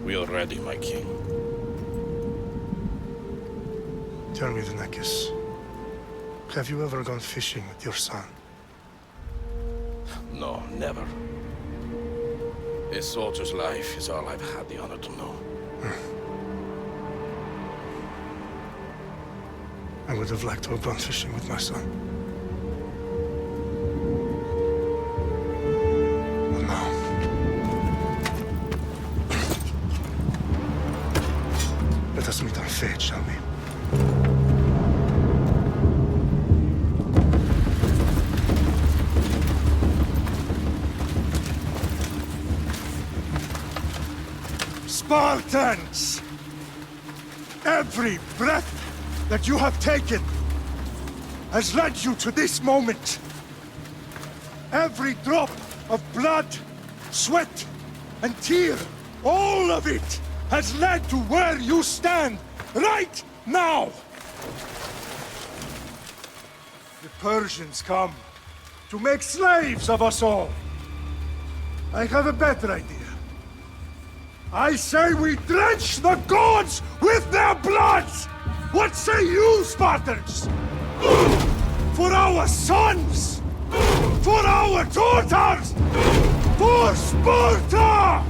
We are ready, my king. Tell me, Alexios, have you ever gone fishing with your son? No, never. A soldier's life is all I've had the honor to know. I would have liked to have gone fishing with my son. But no. Let us meet our fate, shall we? Spartans! Every breath that you have taken has led you to this moment. Every drop of blood, sweat, and tear, all of it has led to where you stand right now. The Persians come to make slaves of us all. I have a better idea. I say we drench the gods with their blood! What say you, Spartans? For our sons! For our daughters! For Sparta!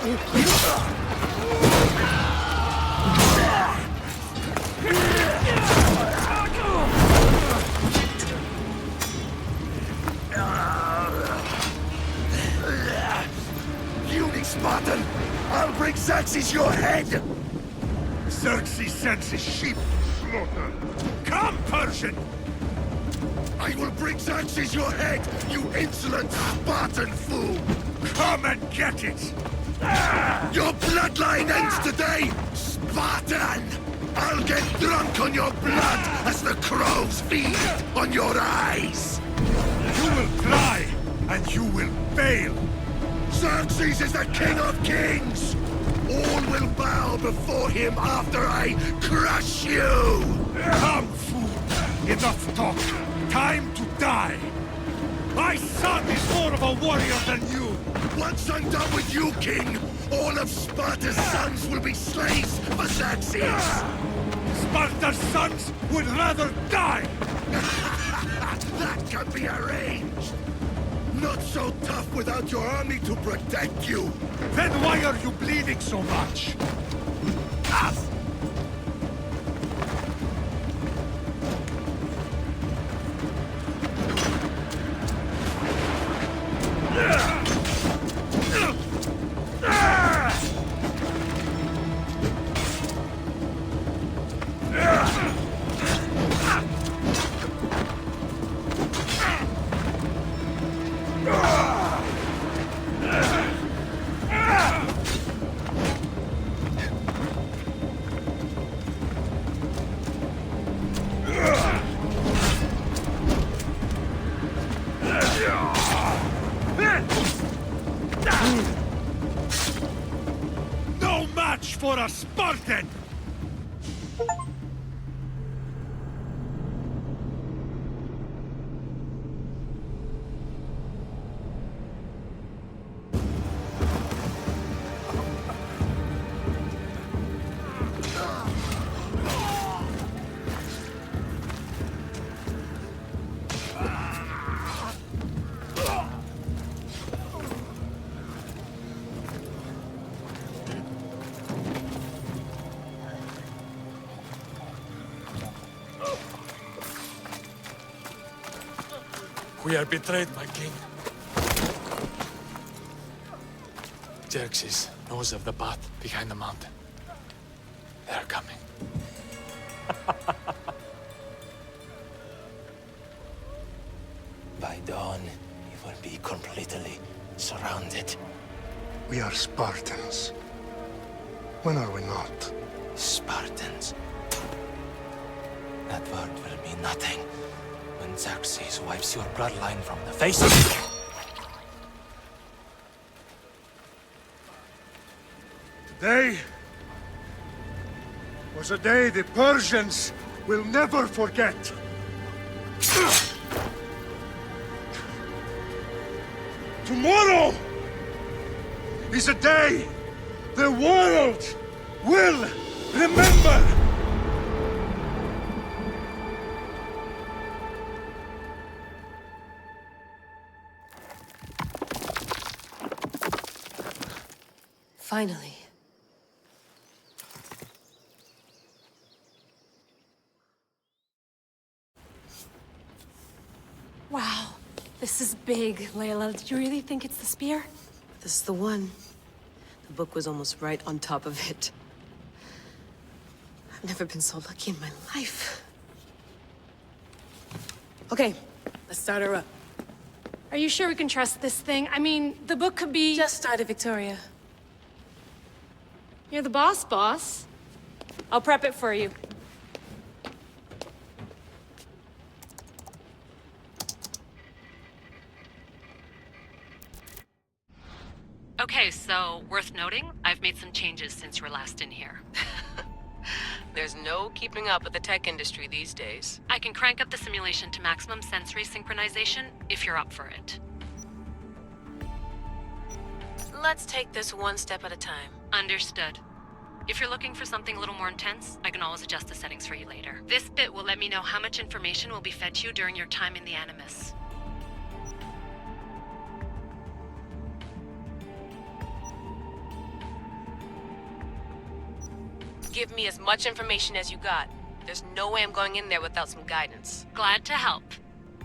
Puny Spartan! I'll bring Xerxes your head! Xerxes sends his sheep to slaughter. Come, Persian! I will bring Xerxes your head, you insolent Spartan fool! Come and get it! Your bloodline ends today, Spartan! I'll get drunk on your blood as the crows feed on your eyes! You will try, and you will fail! Xerxes is the king of kings! All will bow before him after I crush you! Come, fool! Enough talk! Time to die! My son is more of a warrior than you! Once I'm done with you, king, all of Sparta's sons will be slaves for Xerxes! Sparta's sons would rather die! That can be arranged! Not so tough without your army to protect you! Then why are you bleeding so much? No match for a Spartan! We are betrayed, my king. Xerxes knows of the path behind the mountain. They are coming. By dawn, we will be completely surrounded. We are Spartans. When are we not? Spartans. That word will mean nothing when Xerxes wipes your bloodline from the face of the... Today was a day the Persians will never forget. Tomorrow is a day the world will remember. Finally. Wow, this is big, Layla. Did you really think it's the spear? This is the one. The book was almost right on top of it. I've never been so lucky in my life. Okay, let's start her up. Are you sure we can trust this thing? I mean, the book could be... Just started, Victoria. You're the boss. I'll prep it for you. Okay, so worth noting, I've made some changes since you were last in here. There's no keeping up with the tech industry these days. I can crank up the simulation to maximum sensory synchronization if you're up for it. Let's take this one step at a time. Understood. If you're looking for something a little more intense, I can always adjust the settings for you later. This bit will let me know how much information will be fed to you during your time in the Animus. Give me as much information as you got. There's no way I'm going in there without some guidance. Glad to help.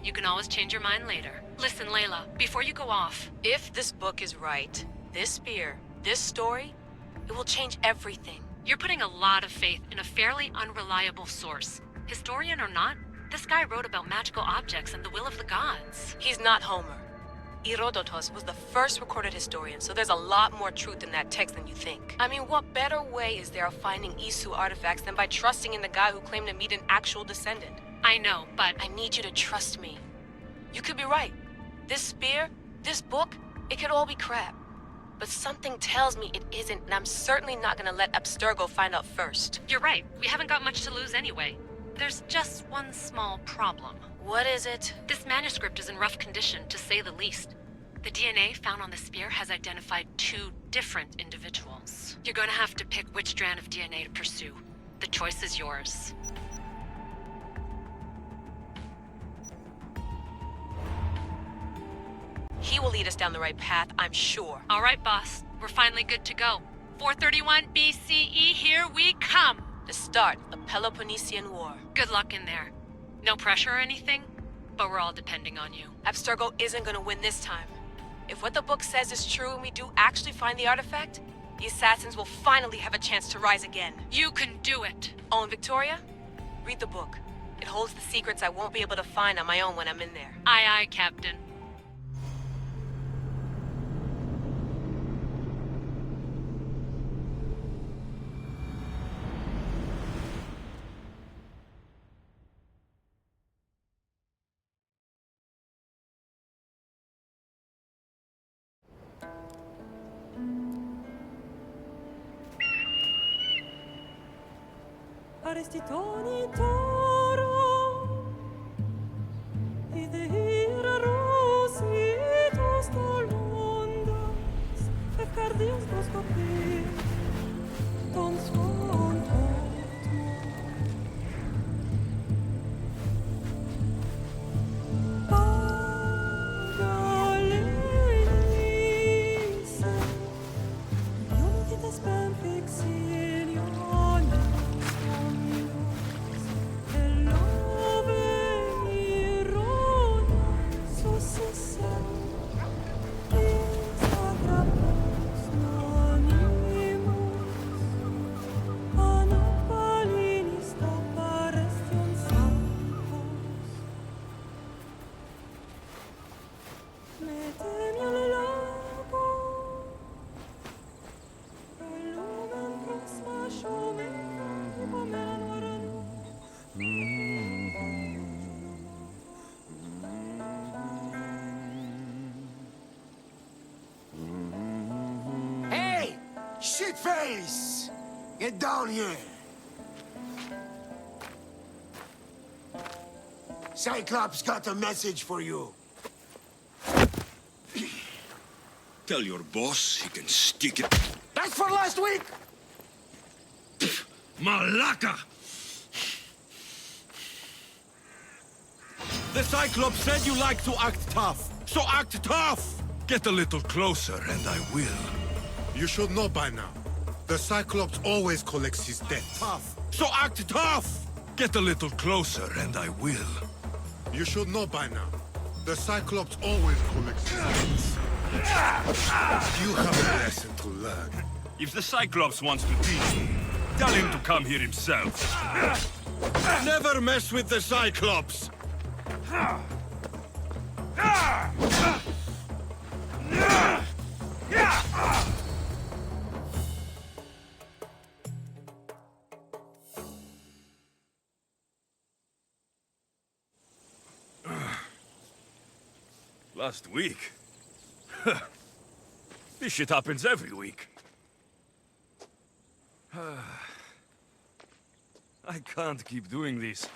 You can always change your mind later. Listen, Layla, before you go off... If this book is right, this spear, this story, it will change everything. You're putting a lot of faith in a fairly unreliable source. Historian or not, this guy wrote about magical objects and the will of the gods. He's not Homer. Herodotus was the first recorded historian, so there's a lot more truth in that text than you think. I mean, what better way is there of finding Isu artifacts than by trusting in the guy who claimed to meet an actual descendant? I know, but... I need you to trust me. You could be right. This spear, this book, it could all be crap. But something tells me it isn't, and I'm certainly not gonna let Abstergo find out first. You're right. We haven't got much to lose anyway. There's just one small problem. What is it? This manuscript is in rough condition, to say the least. The DNA found on the spear has identified 2 different individuals. You're gonna have to pick which strand of DNA to pursue. The choice is yours. He will lead us down the right path, I'm sure. All right, boss. We're finally good to go. 431 BCE, here we come! The start of the Peloponnesian War. Good luck in there. No pressure or anything, but we're all depending on you. Abstergo isn't gonna win this time. If what the book says is true and we do actually find the artifact, the assassins will finally have a chance to rise again. You can do it! Oh, and Victoria? Read the book. It holds the secrets I won't be able to find on my own when I'm in there. Aye, aye, Captain. Arestitoni toro, idehira rositos tolmondas, fefcardios proscopir, ton son Pagalenise, Ionitas ben fixilionis, Hey! Shitface! Get down here! Cyclops got a message for you. Tell your boss he can stick it. That's for last week! Malaka! The Cyclops said you like to act tough, so act tough! Get a little closer and I will. You should know by now. The Cyclops always collects his debt. Tough, so act tough! Get a little closer and I will. You should know by now. The Cyclops always collects his debts. You have a lesson to learn. If the Cyclops wants to teach me, tell him to come here himself. Never mess with the Cyclops! Last week? This shit happens every week. I can't keep doing this.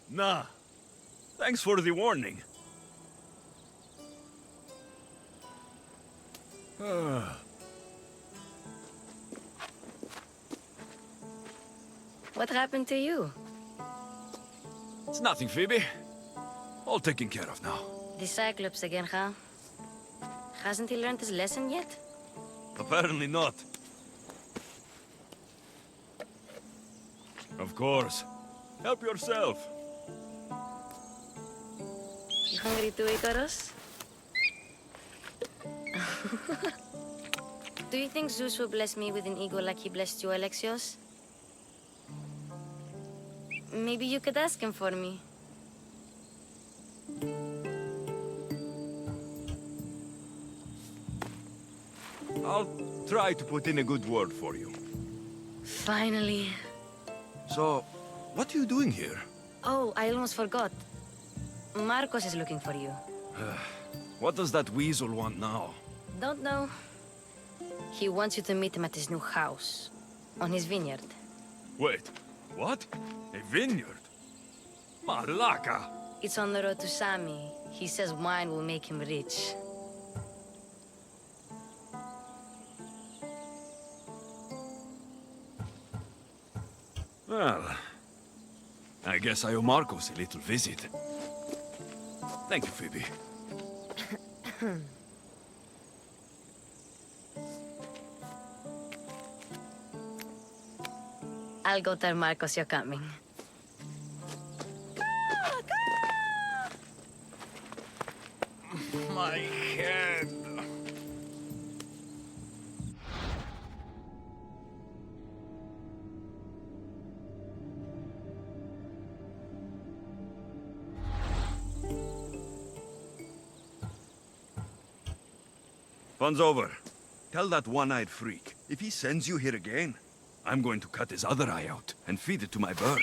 Nah. Thanks for the warning. What happened to you? It's nothing, Phoebe. All taken care of now. The Cyclops again, huh? Hasn't he learned his lesson yet? Apparently not. Of course. Help yourself. You hungry too, Icarus? Do you think Zeus will bless me with an ego like he blessed you, Alexios? Maybe you could ask him for me. I'll try to put in a good word for you. Finally. So, what are you doing here? Oh, I almost forgot. Marcos is looking for you. What does that weasel want now? Don't know. He wants you to meet him at his new house. On his vineyard. Wait, what? A vineyard? Malaka! It's on the road to Sami. He says wine will make him rich. Well, I guess I owe Marcos a little visit. Thank you, Phoebe. I'll go tell Marcos you're coming. My head. Fun's over. Tell that one-eyed freak, if he sends you here again, I'm going to cut his other eye out and feed it to my bird.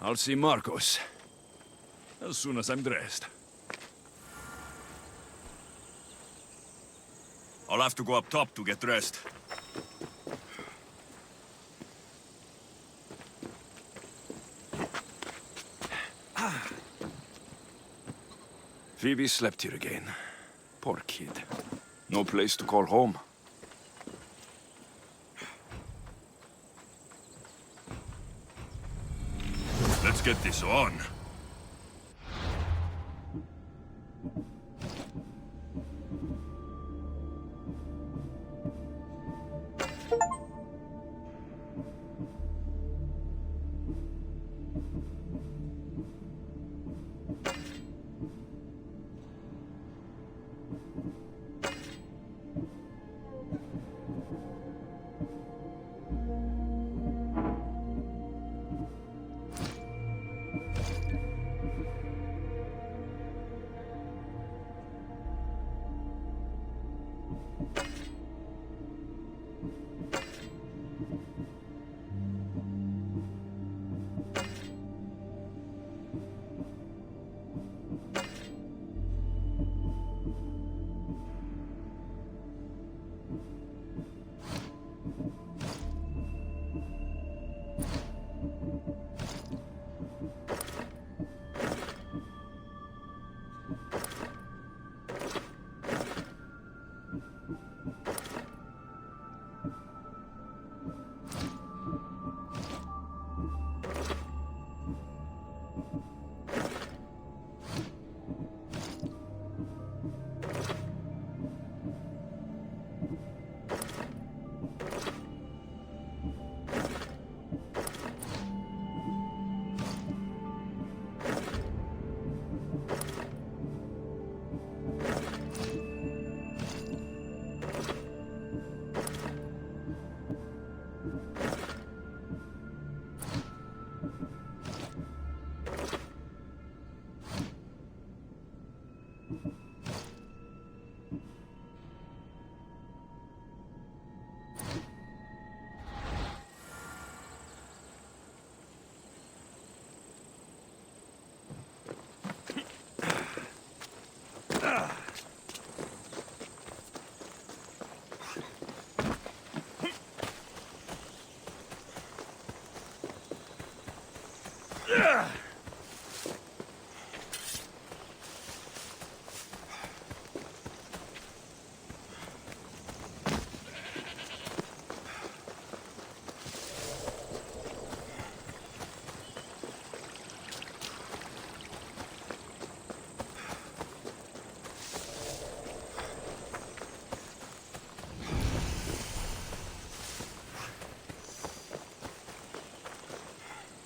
I'll see Marcos as soon as I'm dressed. I'll have to go up top to get dressed. Phoebe slept here again. Poor kid. No place to call home. Let's get this on.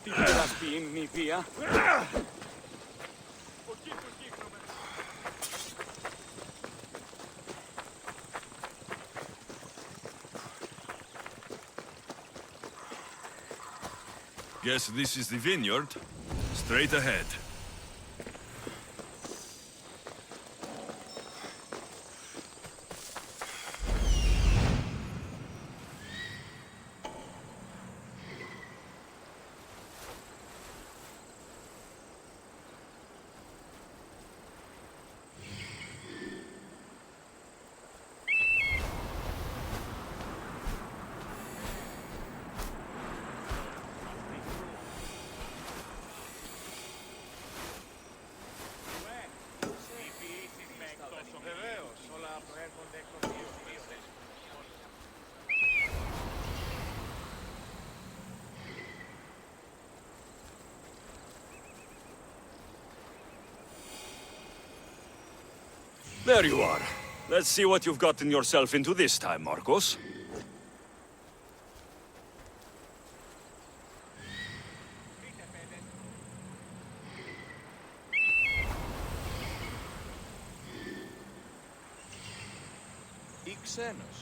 Αυτή η περάσπη είναι η βία. Guess this is the vineyard. Straight ahead. There you are. Let's see what you've gotten yourself into this time, Marcos. Ή ξένος.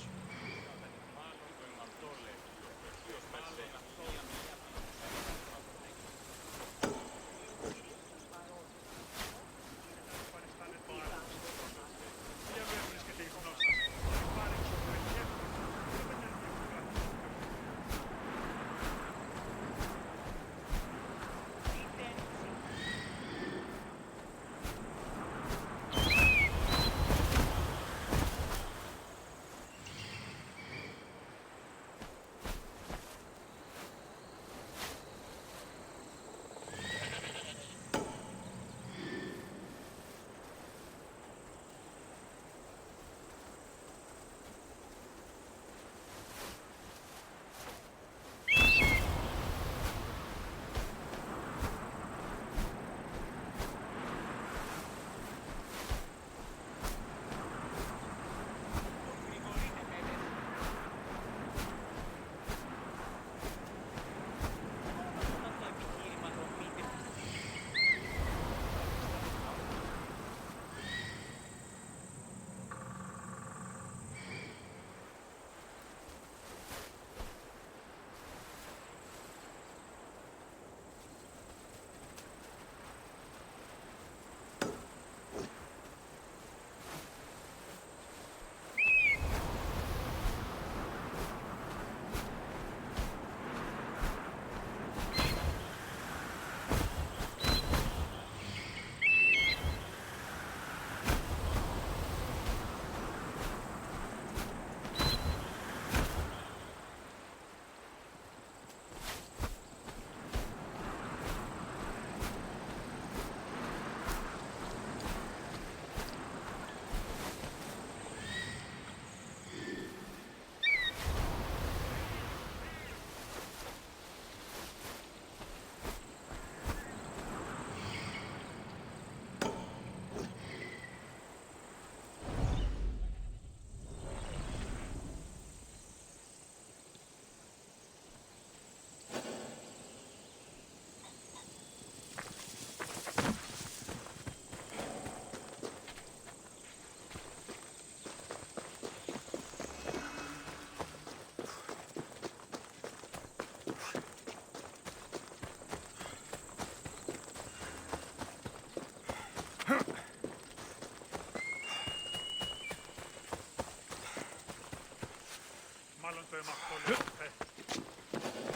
Μάλλον το έμαθω λέγεται.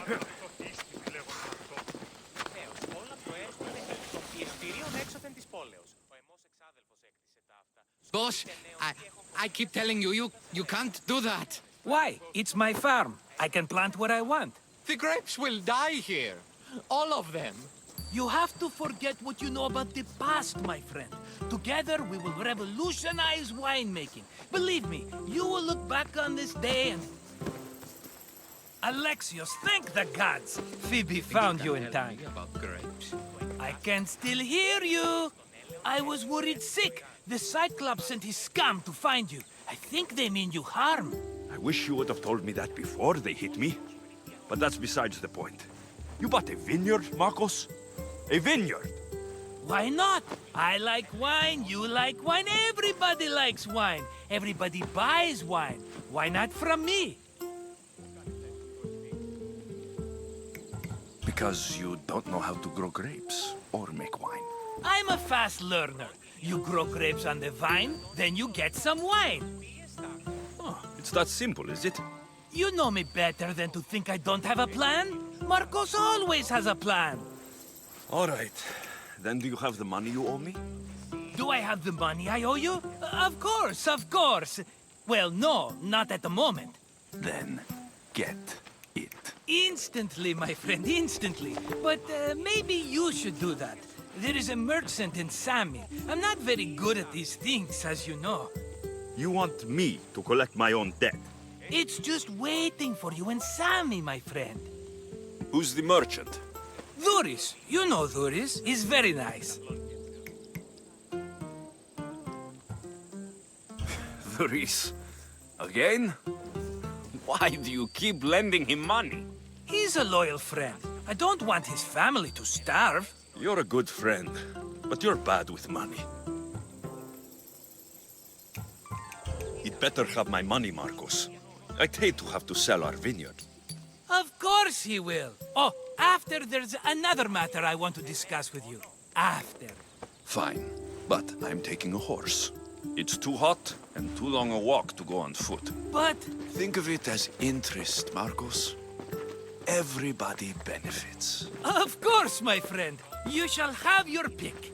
Αναρτοτίστηκε λέγοντα αυτό. Βεβαίως, όλα το έρχονται των πιεστηρίων έξωθεν της πόλεως. Ο εμός εξάδελφος έκτισε τα αυτά. Boss, I keep telling you, you can't do that. Why? It's my farm. I can plant what I want. The grapes will die here. All of them. You have to forget what you know about the past, my friend. Together, we will revolutionize winemaking. Believe me, you will look back on this day and... Alexios, thank the gods! Phoebe found you in time. About grapes. I can still hear you! I was worried sick. The Cyclops sent his scum to find you. I think they mean you harm. I wish you would have told me that before they hit me. But that's besides the point. You bought a vineyard, Marcos? A vineyard? Why not? I like wine, you like wine, everybody likes wine. Everybody buys wine. Why not from me? Because you don't know how to grow grapes or make wine. I'm a fast learner. You grow grapes on the vine, then you get some wine. Oh, it's that simple, is it? You know me better than to think I don't have a plan. Marcos always has a plan. All right. Then do you have the money you owe me? Do I have the money I owe you? Of course, of course. Well, no, not at the moment. Then get it. Instantly, my friend, instantly. But maybe you should do that. There is a merchant in Sami. I'm not very good at these things, as you know. You want me to collect my own debt? It's just waiting for you in Sami, my friend. Who's the merchant? Dhuris. You know Dhuris. He's very nice. Dhuris? Again? Why do you keep lending him money? He's a loyal friend. I don't want his family to starve. You're a good friend, but you're bad with money. He'd better have my money, Marcos. I'd hate to have to sell our vineyard. Of course he will. Oh, after there's another matter I want to discuss with you. After. Fine, but I'm taking a horse. It's too hot and too long a walk to go on foot. But... Think of it as interest, Marcos. Everybody benefits. Of course, my friend. You shall have your pick.